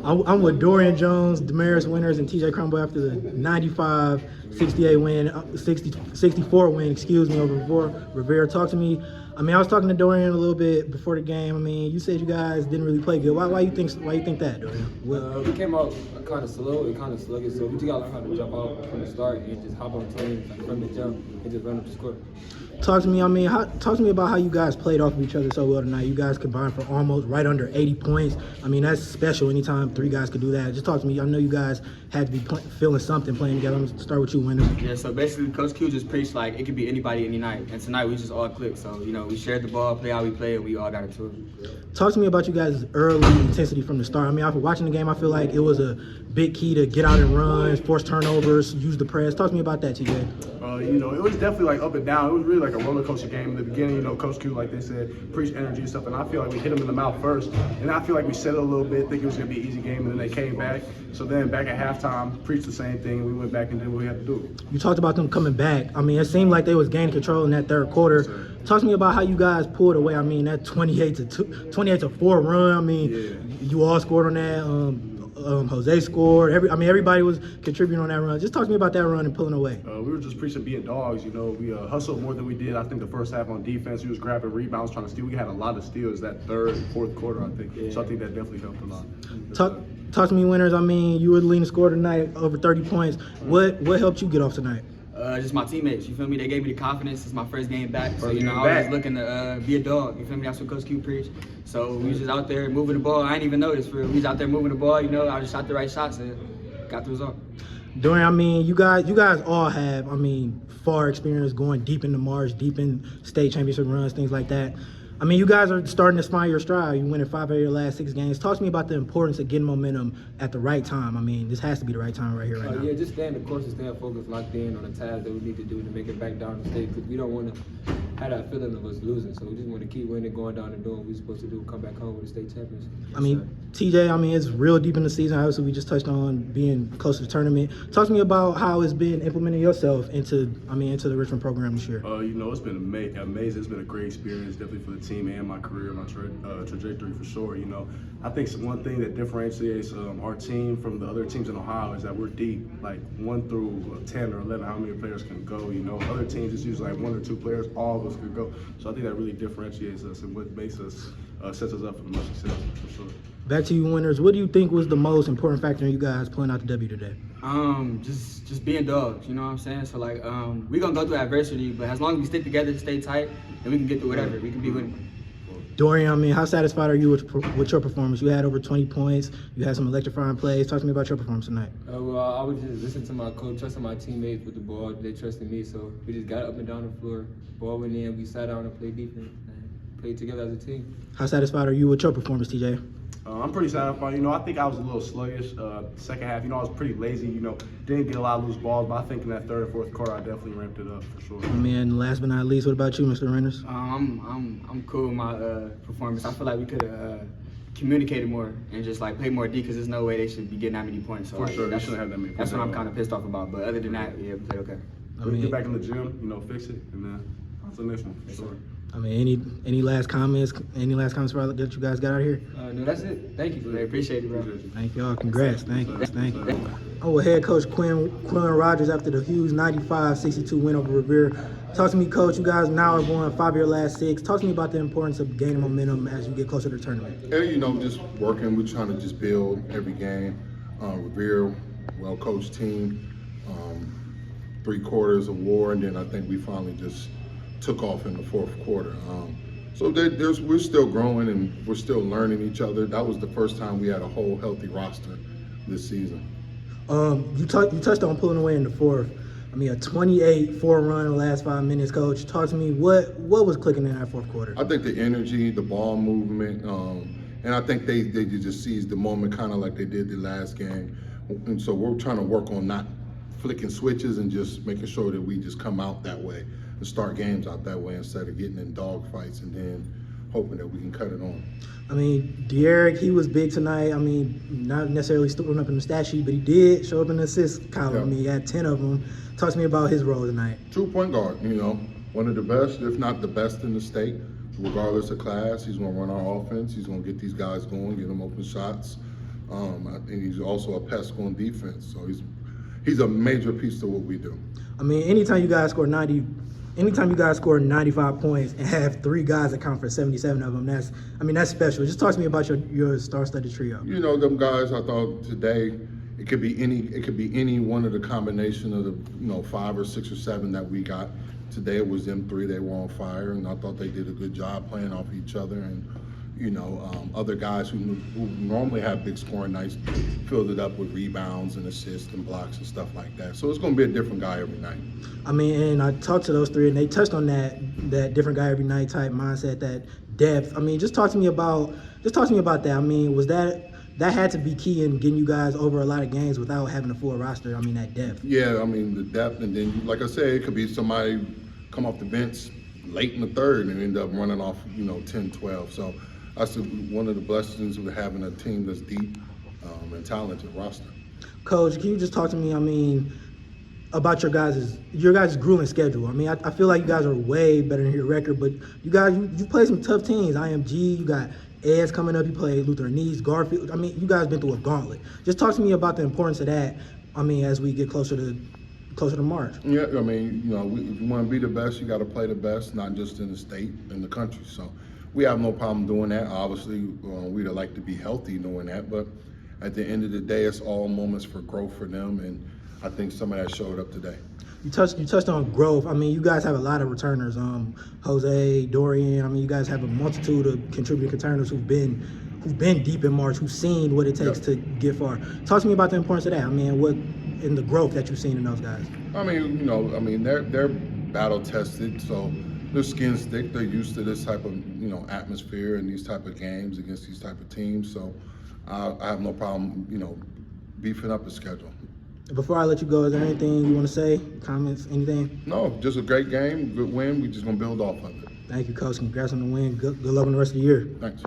I'm with Dorian Jones, Demaris winners, and TJ Crumble after the 95-68 win, 64 win, excuse me, over Revere. Talk to me. I mean, I was talking to Dorian a little bit before the game. I mean, you said you guys didn't really play good. Why you think that, Dorian? We came out kind of slow and kind of sluggish, so we just got to learn how to jump out from the start and just hop on teams from the jump and just run up the score. Talk to me. I mean, talk to me about how you guys played off of each other so well tonight. You guys combined for almost right under 80 points. I mean, that's special. Anytime three guys could do that. Just talk to me. I know you guys had to be feeling something playing together. I'm gonna start with you, Winner. Yeah. So basically, Coach Q just preached like it could be anybody any night, and tonight we just all clicked. So we shared the ball, play how we play, and we all got into it. Talk to me about you guys' early intensity from the start. I mean, after watching the game, I feel like it was a big key to get out and run, force turnovers, use the press. Talk to me about that, TJ. It was definitely like up and down. It was really like a roller coaster game in the beginning. Coach Q, like they said, preached energy and stuff, and I feel like we hit them in the mouth first, and I feel like we settled a little bit, think it was gonna be an easy game, and then they came back. So then back at halftime, preached the same thing, and we went back and did what we had to do. You talked about them coming back. I mean, it seemed like they was gaining control in that third quarter. Talk to me about how you guys pulled away. I mean, that 28-4 run. I mean, you all scored on that. Jose scored. Everybody was contributing on that run. Just talk to me about that run and pulling away. We were just preaching being dogs. We hustled more than we did. I think the first half on defense, we was grabbing rebounds, trying to steal. We had a lot of steals that third and fourth quarter, I think. Yeah. So I think that definitely helped a lot. Talk to me, winners. I mean, you were the leading scorer tonight, over 30 points. What helped you get off tonight? Just my teammates, you feel me? They gave me the confidence. It's my first game back, so I was just looking to be a dog. You feel me? That's what Coach Q preached. So we was just out there moving the ball. I didn't even notice. We was out there moving the ball. I just shot the right shots and got the result. Dorian, I mean, you guys all have, far experience going deep into March, deep in state championship runs, things like that. I mean, you guys are starting to find your stride. You winning 5 of your last 6 games. Talk to me about the importance of getting momentum at the right time. I mean, this has to be the right time right here, right now. Yeah, just staying the course and staying focused, locked in on the task that we need to do to make it back down the state. Because we don't want to have that feeling of us losing. So we just want to keep winning, going down and doing what we're supposed to do, come back home with a state championship. TJ, it's real deep in the season. Obviously, we just touched on being close to the tournament. Talk to me about how it's been implementing yourself into the Richmond program this year. It's been amazing. It's been a great experience, definitely for the team and my career, my trajectory for sure. I think one thing that differentiates our team from the other teams in Ohio is that we're deep, like 1 through 10 or 11, how many players can go. Other teams it's usually like 1 or 2 players, all of us could go. So I think that really differentiates us and what makes us sets us up for much success for sure. Back to you, winners. What do you think was the most important factor in you guys pulling out the W today? Just being dogs. You know what I'm saying? So we're gonna go through adversity, but as long as we stick together, stay tight, then we can get through whatever. We can be winning. Dorian, how satisfied are you with your performance? You had over 20 points. You had some electrifying plays. Talk to me about your performance tonight. I was just listening to my coach, trusting my teammates with the ball. They trusted me, so we just got up and down the floor. Ball went in. We sat down and played defense and played together as a team. How satisfied are you with your performance, TJ? I'm pretty satisfied. I think I was a little sluggish second half. I was pretty lazy. Didn't get a lot of loose balls, but I think in that third and fourth quarter, I definitely ramped it up for sure. Last but not least, what about you, Mr. Reynolds? I'm cool with my performance. I feel like we could have communicated more and just play more D, because there's no way they should be getting that many points. So, for sure, they shouldn't have that many points. That's what I'm kind of pissed off about. But other than that, yeah, we played okay. We get back in the gym, fix it, and then on to the next one for sure. Any last comments? Any last comments that you guys got out here? No, that's it. Thank you. I appreciate it, bro. Thank y'all. Congrats. Thank you. With head coach Quentin Rogers after the huge 95-62 win over Revere. Talk to me, coach. You guys now are going 5 of your last 6. Talk to me about the importance of gaining momentum as you get closer to the tournament. Yeah, just working. We're trying to just build every game. Revere, well-coached team. 3 quarters of war, and then I think we finally just took off in the fourth quarter. So we're still growing and we're still learning each other. That was the first time we had a whole healthy roster this season. You touched on pulling away in the fourth. A 28-4 run in the last 5 minutes, coach. Talk to me, what was clicking in that fourth quarter? I think the energy, the ball movement, and I think they just seized the moment kind of like they did the last game. And so we're trying to work on not flicking switches and just making sure that we just come out that way and start games out that way instead of getting in dog fights and then hoping that we can cut it on. De'Eric, he was big tonight. Not necessarily stood up in the stat sheet, but he did show up in the assist column. Yeah. He had 10 of them. Talk to me about his role tonight. True point guard, one of the best, if not the best in the state, regardless of class. He's going to run our offense. He's going to get these guys going, get them open shots. I think he's also a pest on defense. So he's a major piece to what we do. I mean, anytime you guys score 95 points and have 3 guys that count for 77 of them, that's special. Just talk to me about your star-studded trio. You know, them guys, I thought today it could be any one of the combination of the 5 or 6 or 7 that we got. Today it was them 3. They were on fire, and I thought they did a good job playing off each other. And other guys who normally have big scoring nights filled it up with rebounds and assists and blocks and stuff like that. So it's going to be a different guy every night. I mean, and I talked to those 3, and they touched on that different guy every night type mindset, that depth. I mean, just talk to me about that. I mean, was that had to be key in getting you guys over a lot of games without having a full roster? I mean, that depth. Yeah, I mean, the depth, and then, like I said, it could be somebody come off the bench late in the third and end up running off, 10, 12. So that's one of the blessings of having a team that's deep and talented roster. Coach, can you just talk to me, I mean, about your guys' grueling schedule? I mean, I feel like you guys are way better than your record, but you guys, you played some tough teams. IMG, you got Ed's coming up, you played Lutheran East, Garfield. I mean, you guys been through a gauntlet. Just talk to me about the importance of that, I mean, as we get closer to March. Yeah, I mean, if you want to be the best, you got to play the best, not just in the state, in the country. So we have no problem doing that. Obviously, we'd like to be healthy doing that, but at the end of the day, it's all moments for growth for them, and I think some of that showed up today. You touched on growth. I mean, you guys have a lot of returners. Jose, Dorian. I mean, you guys have a multitude of contributing returners who've been deep in March, who've seen what it takes to get far. Talk to me about the importance of that. I mean, what in the growth that you've seen in those guys. I mean, they're battle tested, so their skin's thick. They're used to this type of atmosphere and these type of games against these type of teams. So I have no problem beefing up the schedule. Before I let you go, is there anything you want to say? Comments? Anything? No, just a great game, good win. We're just gonna build off of it. Thank you, Coach. Congrats on the win. Good luck on the rest of the year. Thanks.